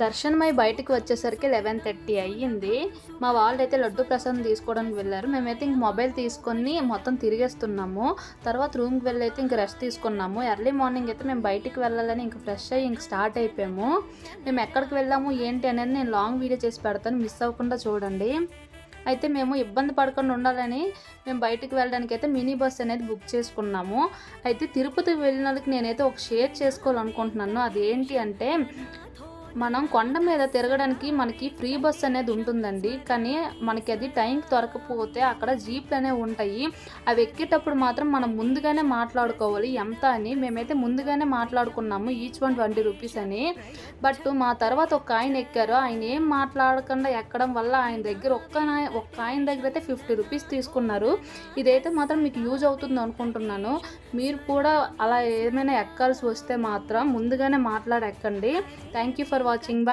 దర్శనమై బయటికి వచ్చేసరికి 11:30 అయ్యింది. మా వాళ్ళైతే లడ్డు ప్రసాదం తీసుకోవడానికి వెళ్ళారు. మేమైతే ఇంక మొబైల్ తీసుకొని మొత్తం తిరిగేస్తున్నాము. తర్వాత రూమ్‌కి వెళ్ళైతే ఇంక రెస్ట్ తీసుకున్నాము. ఎర్లీ మార్నింగ్ అయితే మేము బయటికి వెళ్ళాలని ఇంక ఫ్రెష్ అయ్యి ఇంక స్టార్ట్ అయిపోయాము. మేము ఎక్కడికి వెళ్ళాము ఏంటి అనేది నేను లాంగ్ వీడియో చేసి పెడతాను, మిస్ అవ్వకుండా చూడండి. అయితే మేము ఇబ్బంది పడకుండా ఉండాలని మేము బయటికి వెళ్ళడానికైతే మినీ బస్ అనేది బుక్ చేసుకున్నాము. అయితే తిరుపతి వెళ్ళినందుకు నేనైతే ఒక షేర్ చేసుకోవాలనుకుంటున్నాను. అదేంటి అంటే మనం కొండ మీద తిరగడానికి మనకి ఫ్రీ బస్ అనేది ఉంటుందండి. కానీ మనకి అది టైంకి దొరకకపోతే అక్కడ జీప్లు అనేవి ఉంటాయి. అవి ఎక్కేటప్పుడు మాత్రం మనం ముందుగానే మాట్లాడుకోవాలి ఎంత అని. మేమైతే ముందుగానే మాట్లాడుకున్నాము, ఈచ్ వన్ 20 రూపీస్ అని. బట్ మా తర్వాత ఒక ఆయన ఎక్కారు. ఆయన ఏం మాట్లాడకుండా ఎక్కడం వల్ల ఆయన దగ్గర ఒక్క ఆయన దగ్గర అయితే 50 రూపీస్ తీసుకున్నారు. ఇదైతే మాత్రం మీకు యూజ్ అవుతుంది అనుకుంటున్నాను. మీరు కూడా అలా ఏమైనా ఎక్కాల్సి వస్తే మాత్రం ముందుగానే మాట్లాడి ఎక్కండి. Thank you for watching.